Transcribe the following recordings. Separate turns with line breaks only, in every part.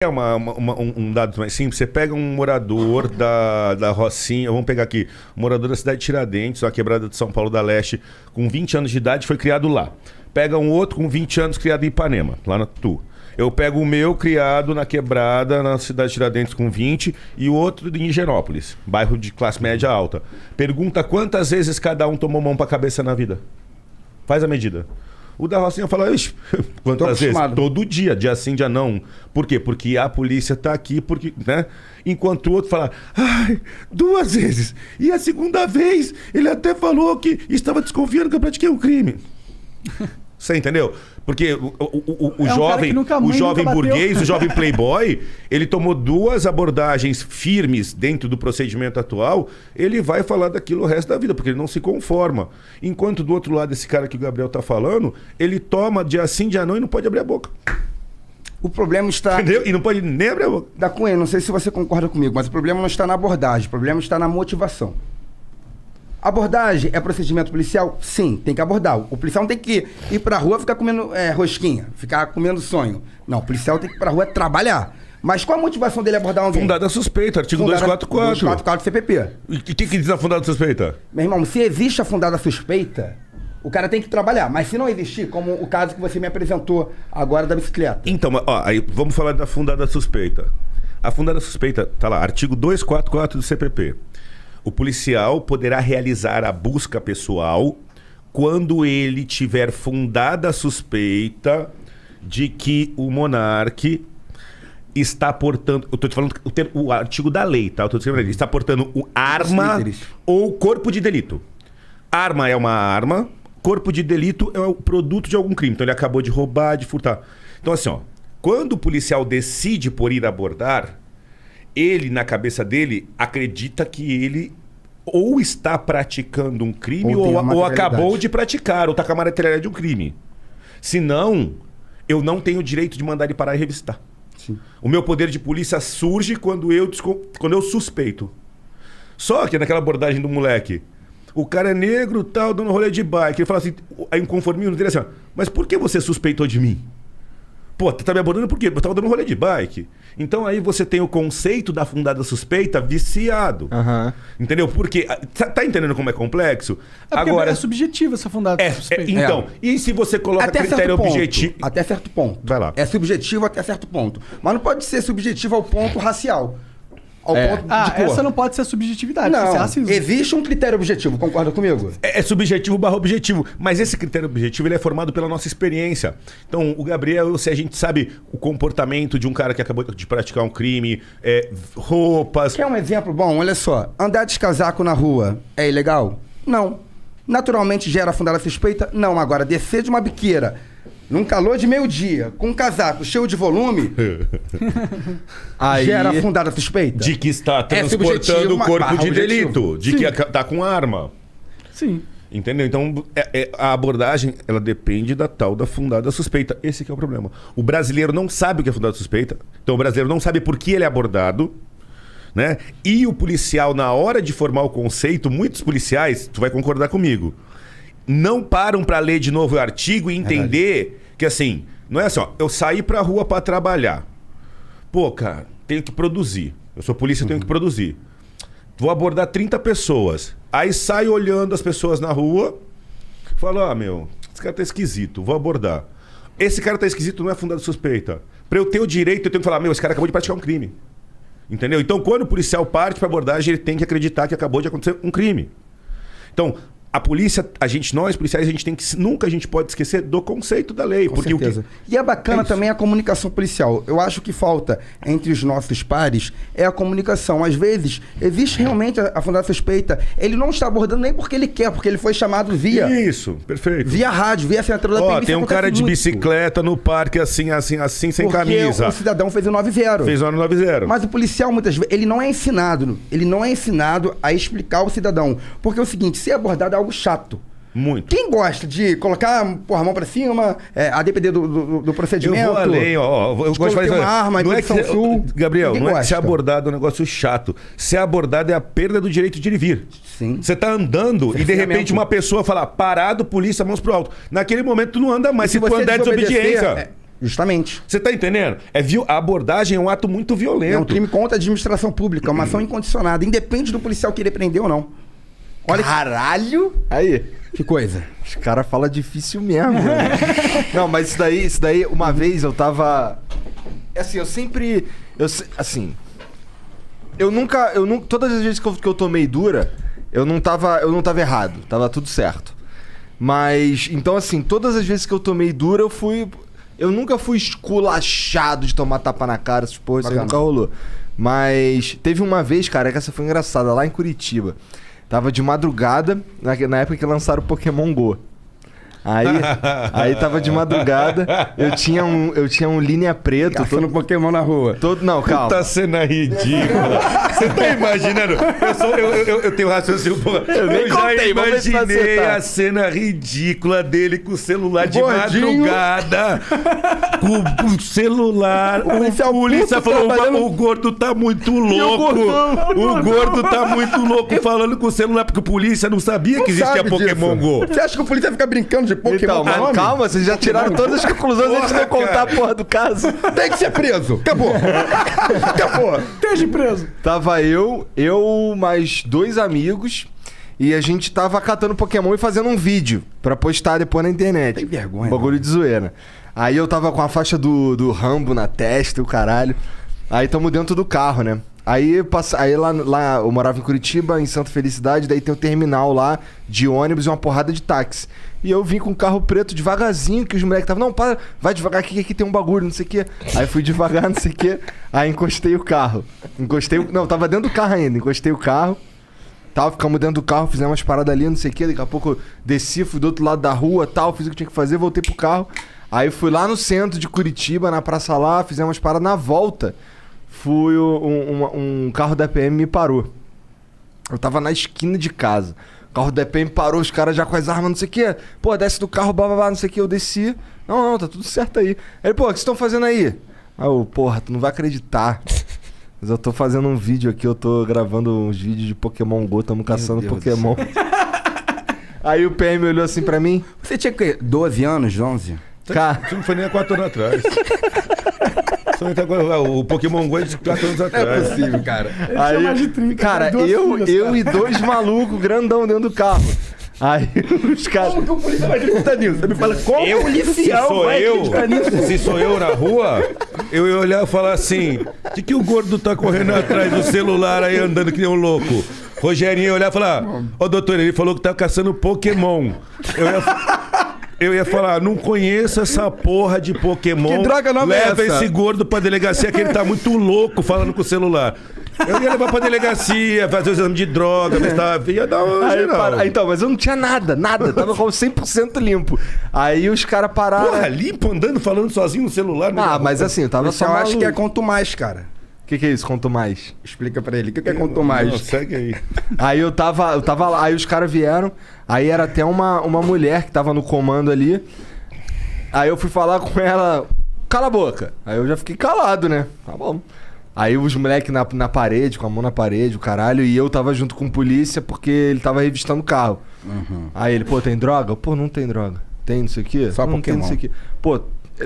É um dado mais simples. Você pega um morador da Rocinha, vamos pegar aqui, um morador da cidade de Tiradentes, uma quebrada de São Paulo da Leste, com 20 anos de idade, foi criado lá. Pega um outro com 20 anos criado em Ipanema, lá na Tu. Eu pego o meu criado na quebrada, na cidade de Tiradentes com 20, e o outro em Higienópolis, bairro de classe média alta. Pergunta quantas vezes cada um tomou mão pra cabeça na vida. Faz a medida. O da Rocinha fala, quantas vezes? Todo dia, dia sim, dia não. Por quê? Porque a polícia tá aqui, porque, né? Enquanto o outro fala, 2 vezes. E a segunda vez, ele até falou que estava desconfiando que eu pratiquei um crime. Você entendeu? Porque o jovem burguês, o jovem playboy, ele tomou 2 abordagens firmes dentro do procedimento atual, ele vai falar daquilo o resto da vida, porque ele não se conforma. Enquanto do outro lado, esse cara que o Gabriel tá falando, ele toma dia sim, dia não e não pode abrir a boca.
O problema está...
Entendeu? E não pode nem abrir a boca.
Da Cunha, não sei se você concorda comigo, mas o problema não está na abordagem, o problema está na motivação. Abordagem é procedimento policial? Sim, tem que abordar. O policial não tem que ir pra rua ficar comendo rosquinha, ficar comendo sonho. Não, o policial tem que ir pra rua trabalhar. Mas qual a motivação dele abordar alguém?
Fundada suspeita, artigo 244.
244 do CPP.
E o que diz a fundada suspeita?
Meu irmão, se existe a fundada suspeita, o cara tem que trabalhar. Mas se não existir, como o caso que você me apresentou agora da bicicleta.
Então, aí vamos falar da fundada suspeita. A fundada suspeita, tá lá, artigo 244 do CPP. O policial poderá realizar a busca pessoal quando ele tiver fundada a suspeita de que o monarca está portando... Eu estou te falando o artigo da lei, tá? Eu tô dizendo, ele está portando arma ou corpo de delito. Arma é uma arma, corpo de delito é o produto de algum crime. Então ele acabou de roubar, de furtar. Então assim, ó, quando o policial decide por ir abordar... Ele, na cabeça dele, acredita que ele ou está praticando um crime ou acabou de praticar, ou está com a materialidade de um crime. Senão, eu não tenho o direito de mandar ele parar e revistar. Sim. O meu poder de polícia surge quando eu suspeito. Só que naquela abordagem do moleque, o cara é negro, tal, dando rolê de bike. Ele fala assim, aí um conformismo dele assim, mas por que você suspeitou de mim? Pô, tá me abordando por quê? Eu tava dando um rolê de bike. Então aí você tem o conceito da fundada suspeita viciado. Uhum. Entendeu? Porque... Tá entendendo como é complexo?
Agora é subjetivo essa fundada suspeita.
Então, e se você coloca
até
critério objetivo...
Até certo ponto.
Vai lá.
É subjetivo até certo ponto. Mas não pode ser subjetivo ao ponto racial. Ao ponto de cor.
Essa não pode ser subjetividade.
Não,
pode ser racismo.
Existe um critério objetivo, concorda comigo?
É subjetivo barra objetivo. Mas esse critério objetivo ele é formado pela nossa experiência. Então, o Gabriel, se a gente sabe o comportamento de um cara que acabou de praticar um crime, roupas...
Quer um exemplo bom? Olha só. Andar de casaco na rua é ilegal? Não. Naturalmente gera fundada suspeita? Não. Agora, descer de uma biqueira... Num calor de meio-dia, com um casaco cheio de volume, aí gera fundada suspeita.
De que está transportando o corpo de delito. De que está com arma.
Sim.
Entendeu? Então, a abordagem, ela depende da tal da fundada suspeita. Esse que é o problema. O brasileiro não sabe o que é fundada suspeita. Então, o brasileiro não sabe por que ele é abordado. Né? E o policial, na hora de formar o conceito, muitos policiais, tu vai concordar comigo, não param para ler de novo o artigo e entender que assim, não é assim, ó, eu saí pra rua para trabalhar. Pô, cara, tenho que produzir. Eu sou polícia, tenho que produzir. Vou abordar 30 pessoas. Aí saio olhando as pessoas na rua, falo, esse cara tá esquisito, vou abordar. Esse cara tá esquisito, não é fundado suspeita. Pra eu ter o direito, eu tenho que falar, esse cara acabou de praticar um crime. Entendeu? Então, quando o policial parte pra abordagem, ele tem que acreditar que acabou de acontecer um crime. Então, a polícia, nós policiais, nunca a gente pode esquecer do conceito da lei.
Com certeza. E é bacana também a comunicação policial. Eu acho que falta entre os nossos pares é a comunicação. Às vezes, existe realmente a fundada suspeita. Ele não está abordando nem porque ele quer, porque ele foi chamado via...
Isso, perfeito.
Via rádio, via assinatura da polícia.
Tem um cara de bicicleta no parque assim, sem
porque
camisa.
Porque o cidadão fez o 90.
Fez o 90.
Mas o policial, muitas vezes, ele não é ensinado a explicar ao cidadão. Porque é o seguinte, ser abordado algo chato.
Muito.
Quem gosta de colocar a mão pra cima, a depender do procedimento...
Eu vou além, ó. Eu gosto de fazer
uma arma,
não é que
sul,
Gabriel, não é que ser abordado é um negócio chato. Ser abordado é a perda do direito de ir e vir.
Sim.
Você tá andando e de repente uma pessoa fala, parado, polícia, mãos pro alto. Naquele momento tu não anda mais, se tu andar é desobediência.
Justamente.
Você tá entendendo? A abordagem é um ato muito violento.
É um crime contra a administração pública, uma ação incondicionada, independe do policial querer prender ou não.
Olha, caralho! Aí.
Que coisa.
Os caras falam difícil mesmo. Né? Não, mas isso daí, uma vez eu tava... Assim, eu nunca... Todas as vezes que eu tomei dura, eu não tava errado. Tava tudo certo. Mas, então assim, todas as vezes que eu tomei dura, eu nunca fui esculachado de tomar tapa na cara, essas porra, isso aí nunca rolou. Mas teve uma vez, cara, que essa foi engraçada, lá em Curitiba. Tava de madrugada, na época que lançaram o Pokémon Go. Aí tava de madrugada, eu tinha um linha preto.
Caçando Pokémon na rua.
Não, calma.
Tá sendo ridícula. Você tá imaginando? Eu tenho raciocínio. Eu já imaginei a cena ridícula dele com o celular de madrugada. Com o celular. O polícia falou: o gordo tá muito louco. O gordo tá muito louco falando com o celular, porque o polícia não sabia que existia Pokémon Go.
Você acha que o polícia fica brincando de Pokémon?
Então, mas calma, vocês já tiraram todas as conclusões antes de eu contar a porra do caso.
Tem que ser preso. Acabou.
Esteja preso.
Tava eu mais 2 amigos e a gente tava catando Pokémon e fazendo um vídeo pra postar depois na internet.
Tem vergonha.
Bagulho de zoeira. Aí eu tava com a faixa do Rambo na testa e o caralho. Aí tamo dentro do carro, né? Aí lá eu morava em Curitiba, em Santa Felicidade, daí tem um terminal lá de ônibus e uma porrada de táxi. E eu vim com um carro preto devagarzinho, que os moleques estavam, não, para, vai devagar aqui, que aqui tem um bagulho, não sei o quê. Aí fui devagar, não sei o quê. Aí encostei o carro. Não, tava dentro do carro ainda, encostei o carro. Ficamos dentro do carro, fizemos umas paradas ali, não sei o quê. Daqui a pouco eu desci, fui do outro lado da rua, fiz o que tinha que fazer, voltei pro carro. Aí fui lá no centro de Curitiba, na praça lá, fizemos umas paradas na volta. Um carro da PM me parou. Eu tava na esquina de casa. O carro da PM parou, os caras já com as armas, não sei o quê. Pô, desce do carro, blá, não sei o quê. Eu desci. Não, tá tudo certo aí. Ele, pô, o que vocês estão fazendo aí? Aí eu, porra, tu não vai acreditar. Mas eu tô fazendo um vídeo aqui, eu tô gravando uns vídeos de Pokémon Go, tamo caçando Pokémon. Aí o PM olhou assim pra mim.
Você tinha que 12 anos, 11?
Cara,
isso não foi nem há 4 anos atrás. O Pokémon Go é de 4 anos atrás.
Não é possível, cara.
Aí,
mais de 30,
cara, eu e 2 malucos grandão dentro do carro. Aí os caras...
Como que o policial vai acreditar nisso? Você me fala, como o policial vai acreditar nisso?
Se sou eu na rua, eu ia olhar e falar assim, o que o gordo tá correndo atrás do celular aí, andando que nem um louco? Rogerinho ia olhar e falar, doutor, ele falou que tá caçando Pokémon. Eu ia falar, não conheço essa porra de Pokémon.
Que droga nova é
Leva
essa?
esse gordo pra delegacia que ele tá muito louco falando com o celular. Eu ia levar pra delegacia, fazer o exame de droga, ver se tava... Ia dar uma geral.
Então, mas eu não tinha nada. Tava com 100% limpo. Aí os caras pararam...
Porra, limpo, andando, falando sozinho no celular.
Mas assim, eu tava só
Eu acho
maluco.
que é quanto mais, cara.
O que é isso, quanto mais?
Explica pra ele. O que é quanto mais?
Não, segue aí.
Aí eu tava lá, aí os caras vieram, aí era até uma mulher que tava no comando ali. Aí eu fui falar com ela, cala a boca. Aí eu já fiquei calado, né? Tá bom. Aí os moleques na parede, com a mão na parede, o caralho, e eu tava junto com polícia porque ele tava revistando o carro.
Uhum.
Aí ele, pô, tem droga? Pô, não tem droga. Tem não sei o quê?
Só
não,
Pokémon.
tem não sei o quê. Pô,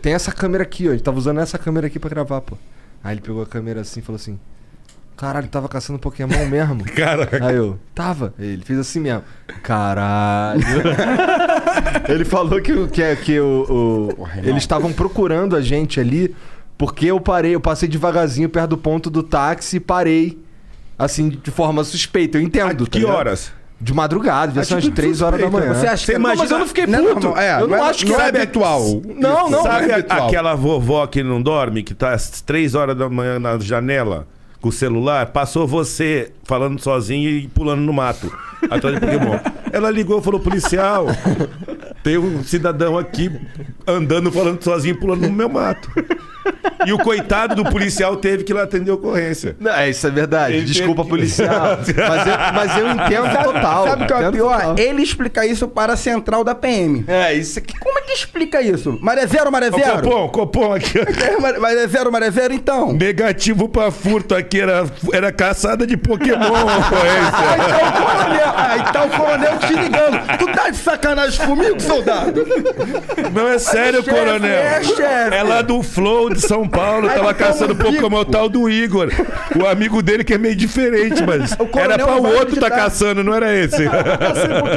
tem essa câmera aqui, ó. A gente tava usando essa câmera aqui pra gravar, pô. Aí ele pegou a câmera assim e falou assim, caralho, tava caçando Pokémon mesmo?
Caraca.
Aí eu, tava. Ele fez assim mesmo. Caralho. Ele falou que eles estavam procurando a gente ali porque eu passei devagarzinho perto do ponto do táxi e parei, assim, de forma suspeita. Eu entendo.
Que horas?
De madrugada, devia ser umas
Atitude
3 horas da
suspeita.
manhã.
Você acha que
imagina...
Mas eu não fiquei
Não,
puto.
não, é,
eu não acho que
não é
sabe-
habitual.
Não, não.
Sabe
é habitual.
aquela vovó que não dorme, que tá às 3 horas da manhã na janela com o celular? Passou você falando sozinho e pulando no mato atrás de Pokémon. Ela ligou e falou, policial, tem um cidadão aqui andando, falando sozinho, pulando no meu mato. E o coitado do policial teve que ir lá atender a ocorrência.
Não, isso é verdade.
Ele
Desculpa,
teve-
policial. Mas eu entendo total.
Sabe o que é o
Entendo
pior?
total.
Ele explica isso para a central da PM.
É, isso aqui.
Como é que explica isso? Maré zero, maré
Ó,
zero?
Copom aqui.
Maré zero, então.
Negativo pra furto aqui, era caçada de Pokémon, ocorrência.
Aí tá o coronel te ligando. Tu tá de sacanagem comigo, soldado?
Não, é sério,
chefe,
coronel.
chefe.
É lá do Flow de São Paulo,
Aí
tava
tamo
caçando
rico.
Pokémon, tal do Igor. O amigo dele que é meio diferente, mas
coronel
era pra o
vai
outro tá
acreditar.
caçando, não era esse.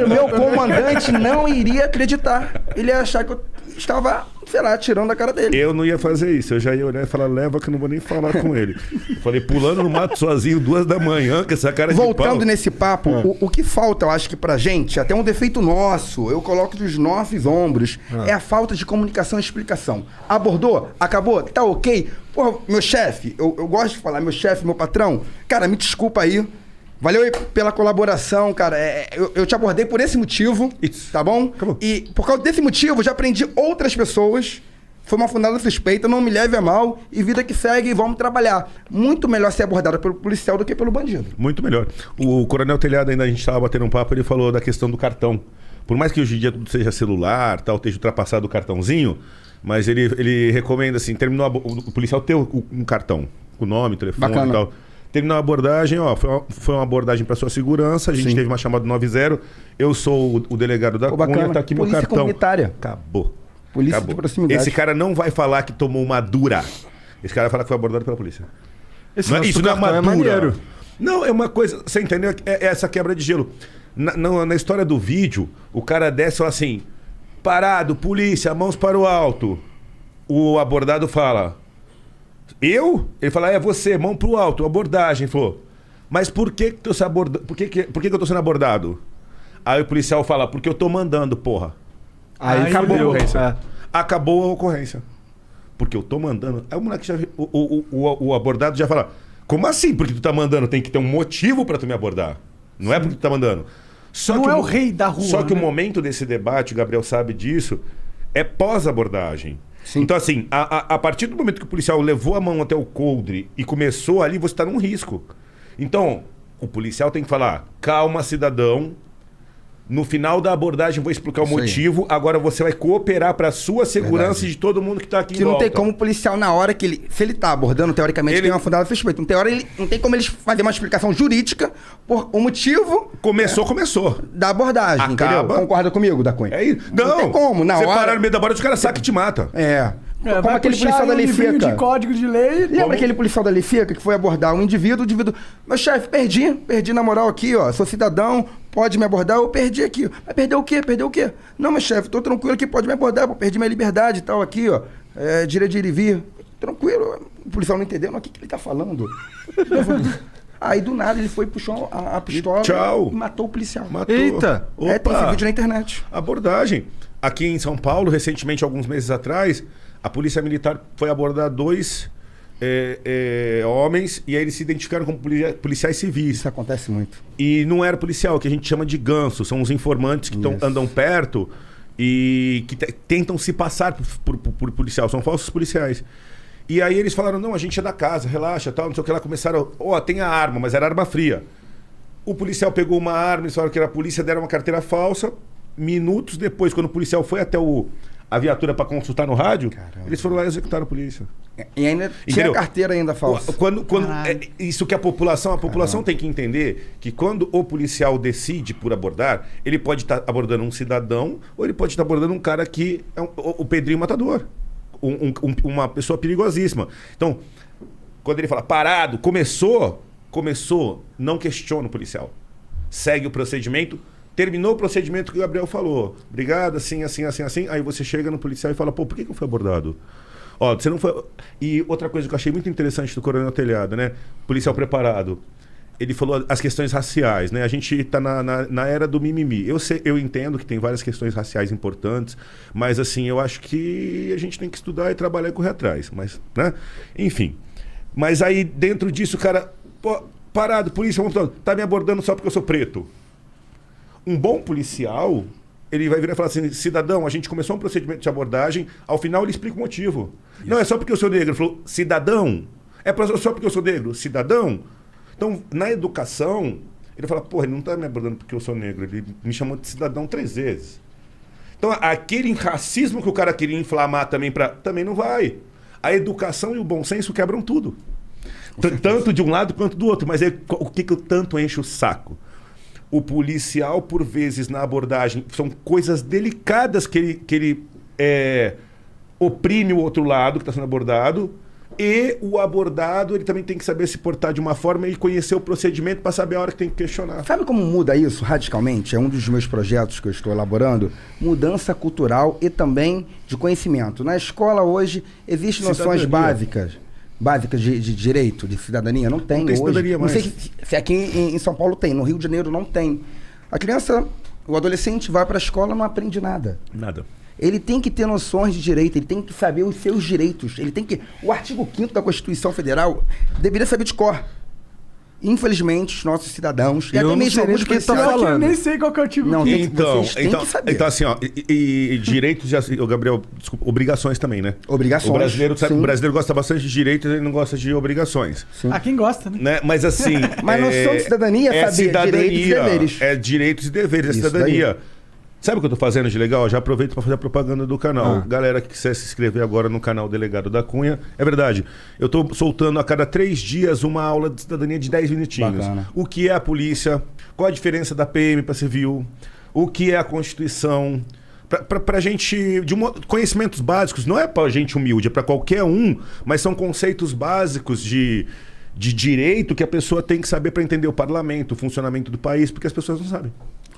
Meu comandante não iria acreditar. Ele ia achar que eu estava, sei lá, tirando da cara dele.
Eu não ia fazer isso, eu já ia olhar e falar, leva que eu não vou nem falar com ele. Falei, pulando no mato sozinho, 2 da manhã, com essa cara de
Voltando
pau.
nesse papo, o que falta, eu acho que pra gente, até um defeito nosso, eu coloco dos nossos ombros, é a falta de comunicação e explicação. Abordou? Acabou? Tá ok? Porra, meu chefe, eu gosto de falar, meu chefe, meu patrão, cara, me desculpa aí. Valeu aí pela colaboração, cara. Eu te abordei por esse motivo,
Isso.
tá bom?
Acabou.
E por causa desse motivo, eu já aprendi outras pessoas. Foi uma fundada suspeita, não me leve a mal. E vida que segue, e vamos trabalhar. Muito melhor ser abordado pelo policial do que pelo bandido.
Muito melhor. O Coronel Telhado, ainda a gente estava batendo um papo, ele falou da questão do cartão. Por mais que hoje em dia tudo seja celular, tal, esteja ultrapassado o cartãozinho, mas ele recomenda assim, terminou o policial ter um cartão, com o nome, telefone
Bacana.
e tal. Terminou a abordagem, ó, foi uma abordagem para sua segurança, a gente
Sim.
teve uma chamada 90, eu sou o delegado da
Pô,
Cunha,
bacana.
tá aqui meu
Polícia
cartão.
comunitária.
Acabou.
Polícia
Acabou.
de proximidade.
Esse cara não vai falar que tomou uma dura. Esse cara vai falar que foi abordado pela polícia.
Esse
Não,
lance
isso
do
não é uma
cartão
dura.
maneiro.
Não, é uma coisa. Você entendeu? É essa quebra de gelo. Na história do vídeo, o cara desce e fala assim: parado, polícia, mãos para o alto. O abordado fala: eu? Ele fala: é você, mão pro alto, abordagem. Ele falou: mas por que eu tô abordado? Por que eu tô sendo abordado? Aí o policial fala: porque eu tô mandando, porra.
Aí
acabou a
fudeu.
ocorrência.
É.
Acabou a ocorrência. Porque eu tô mandando. Aí o moleque já. O abordado já fala: como assim? Porque tu tá mandando? Tem que ter um motivo pra tu me abordar. Não é porque tu tá mandando. Só
Não
que
é o rei da rua,
Só que
né?
o momento desse debate, o Gabriel sabe disso, é pós-abordagem.
Sim.
Então, assim, a partir do momento que o policial levou a mão até o coldre e começou ali, você tá num risco. Então, o policial tem que falar: calma, cidadão. No final da abordagem vou explicar o
Isso aí.
motivo. Agora você vai cooperar para sua segurança
Verdade.
e de todo mundo que tá aqui
Que
em
não
volta.
tem como o policial, na hora que ele. Se ele tá abordando, teoricamente,
Ele-
tem uma fundada suspeita. Não tem como eles fazer uma explicação jurídica por o motivo
Começou.
da abordagem,
Acaba.
entendeu? Concorda comigo, da Cunha?
É isso.
Não tem como, na
você
hora.
parar no meio da abordagem, os caras sacam e te mata.
É.
É,
Como
vai
aquele
puxar
policial da
um
lei
livrinho
seca.
de código de lei.
Lembra aquele policial da lei seca que foi abordar um indivíduo, o indivíduo... Meu chefe, perdi na moral aqui, ó. Sou cidadão, pode me abordar, eu perdi aqui. Mas perdeu o quê? Perdeu o quê? Não, meu chefe, tô tranquilo aqui, pode me abordar, pô, perdi minha liberdade e tal aqui, ó. Direito de ir e vir. Tranquilo. O policial não entendeu, mas o que ele tá falando? Aí, do nada, ele foi e puxou a pistola
Tchau.
e matou o policial.
Matou.
Eita!
É, tem esse vídeo na internet.
Abordagem. Aqui em São Paulo, recentemente, alguns meses atrás, a Polícia Militar foi abordar 2 homens e aí eles se identificaram como policiais civis.
Isso acontece muito.
E não era policial, que a gente chama de ganso. São os informantes que andam perto e que tentam se passar por policial. São falsos policiais. E aí eles falaram: não, a gente é da casa, relaxa, tal, não sei o que lá. Começaram: ó, tem a arma, mas era arma fria. O policial pegou uma arma, eles falaram que era a polícia, deram uma carteira falsa. Minutos depois, quando o policial foi até a viatura para consultar no rádio, eles foram lá e executaram a polícia.
E ainda tinha
Entendeu?
a carteira ainda falsa.
Quando
Caralho.
isso que a população tem que entender que quando o policial decide por abordar, ele pode estar abordando um cidadão ou ele pode estar abordando um cara que é o Pedrinho Matador, uma pessoa perigosíssima. Então, quando ele fala parado, começou, não questiona o policial. Segue o procedimento. Terminou o procedimento que o Gabriel falou. Obrigado, assim. Aí você chega no policial e fala: pô, por que eu fui abordado? Ó, você não foi. E outra coisa que eu achei muito interessante do Coronel Telhado, né? Policial preparado. Ele falou as questões raciais, né? A gente tá na era do mimimi. Eu entendo que tem várias questões raciais importantes, mas assim, eu acho que a gente tem que estudar e trabalhar e correr atrás. Mas, né? Enfim. Mas aí, dentro disso, o cara... Pô, parado, polícia, tá me abordando só porque eu sou preto. Um bom policial, ele vai virar e falar assim: cidadão, a gente começou um procedimento de abordagem, ao final ele explica o motivo. Isso. Não é só porque eu sou negro. Ele falou: cidadão, só porque eu sou negro. Cidadão. Então, na educação, ele fala: porra, ele não tá me abordando porque eu sou negro, ele me chamou de cidadão 3 vezes. Então, aquele racismo que o cara queria inflamar também não vai. A educação e o bom senso quebram tudo. Tanto de um lado quanto do outro. Mas aí, o que eu tanto encho o saco? O policial, por vezes, na abordagem, são coisas delicadas que ele oprime o outro lado que está sendo abordado. E o abordado, ele também tem que saber se portar de uma forma e conhecer o procedimento para saber a hora que tem que questionar.
Sabe como muda isso radicalmente? É um dos meus projetos que eu estou elaborando. Mudança cultural e também de conhecimento. Na escola hoje existem noções básicas de direito, de cidadania. Não tem hoje.
Cidadania mais.
Não sei se aqui em São Paulo tem, no Rio de Janeiro não tem. A criança, o adolescente vai para a escola e não aprende nada.
Nada.
Ele tem que ter noções de direito, ele tem que saber os seus direitos. Ele tem que. O artigo 5º da Constituição Federal deveria saber de cor. Infelizmente, os nossos cidadãos, e
Eu
até
não
mesmo
sei nem
alguns
do que ele tá
policiais-
falando.
Eu nem sei qual que é o artigo.
Não, tem que-
Então,
vocês têm que saber.
então assim, ó, e direitos, Gabriel, desculpa, obrigações também, né?
Obrigações,
O brasileiro, sabe,
sim.
o brasileiro gosta bastante de direitos, ele não gosta de obrigações.
Ah, quem gosta, né?
Né? Mas assim.
Mas noção de cidadania é saber direitos e deveres.
É direitos e deveres, é
Isso
cidadania. Sabe o que eu tô fazendo de legal? Já aproveito para fazer a propaganda do canal.
Ah.
Galera que quiser se inscrever agora no canal Delegado da Cunha. É verdade. Eu tô soltando a cada 3 dias uma aula de cidadania de 10 minutinhos.
Bacana.
O que é a polícia? Qual a diferença da PM para civil? O que é a Constituição? Pra gente, conhecimentos básicos, não é pra gente humilde, é pra qualquer um, mas são conceitos básicos de direito que a pessoa tem que saber para entender o parlamento, o funcionamento do país, porque as pessoas não sabem.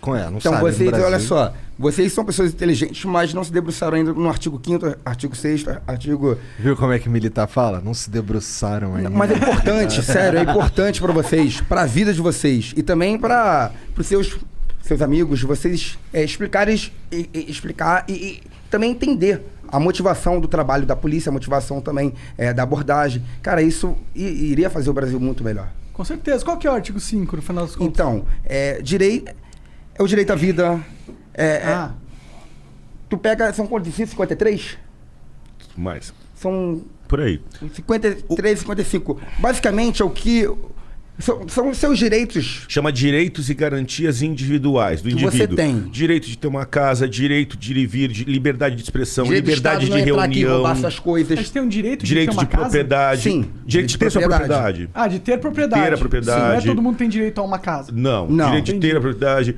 Não
Então,
sabe, no
vocês,
Brasil.
olha só, vocês são pessoas inteligentes, mas não se debruçaram ainda no artigo 5º, artigo 6º, artigo...
Viu como é que militar fala? Não se debruçaram ainda.
Mas é importante, sério, é importante para vocês, para a vida de vocês e também para os seus amigos, vocês explicar e também entender a motivação do trabalho da polícia, a motivação também da abordagem. Cara, isso iria fazer o Brasil muito melhor.
Com certeza. Qual que é o artigo 5, no final das contas?
Então, é o direito à vida. Tu pega, são quantos? 53?
Mas,
São
por aí.
53, 55. Basicamente é o que... São os seus direitos.
Chama direitos e garantias individuais do
Que
indivíduo.
você tem.
Direito de ter uma casa, direito de ir e vir, liberdade de expressão,
Direito do
liberdade
Estado
de
não entrar aqui e
reunião,
roubar suas
A
coisas.
gente tem um direito
direito
ter
de
uma casa?
propriedade,
Sim,
direito de ter sua propriedade.
Ah, de ter propriedade.
Ter a propriedade.
Sim, não é todo mundo tem direito a uma casa.
Não,
Não.
direito de
Entendi.
ter a propriedade,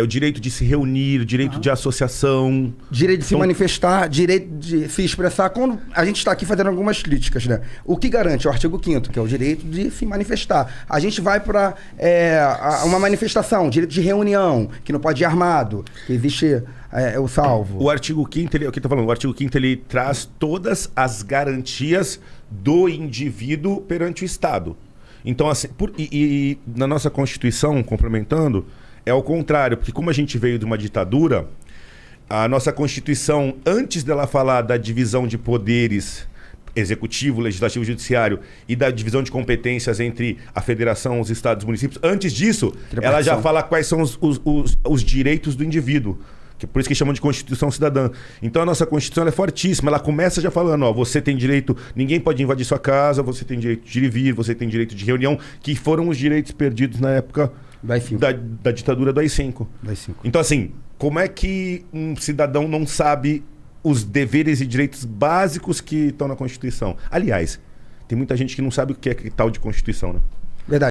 o direito de se reunir, direito de associação.
Direito de se
Então-
manifestar, direito de se expressar. Quando a gente está aqui fazendo algumas críticas, né? O que garante? É o artigo 5º, que é o direito de se manifestar. A gente vai para uma manifestação, direito de reunião, que não pode ir armado, que existe o salvo.
O artigo 5º, o que eu tô falando? O artigo 5º ele traz todas as garantias do indivíduo perante o Estado. Então, assim, e na nossa Constituição, complementando, é o contrário, porque como a gente veio de uma ditadura, a nossa Constituição, antes dela falar da divisão de poderes executivo, legislativo e judiciário e da divisão de competências entre a federação, os estados e os municípios, antes disso, ela já fala quais são os direitos do indivíduo. Por isso que chamam de Constituição Cidadã. Então a nossa Constituição ela é fortíssima. Ela começa já falando, ó, você tem direito, ninguém pode invadir sua casa, você tem direito de ir e vir, você tem direito de reunião, que foram os direitos perdidos na época da ditadura do AI-5. Então assim, como é que um cidadão não sabe os deveres e direitos básicos que estão na Constituição? Aliás, tem muita gente que não sabe o que é tal de Constituição, né?
Verdade.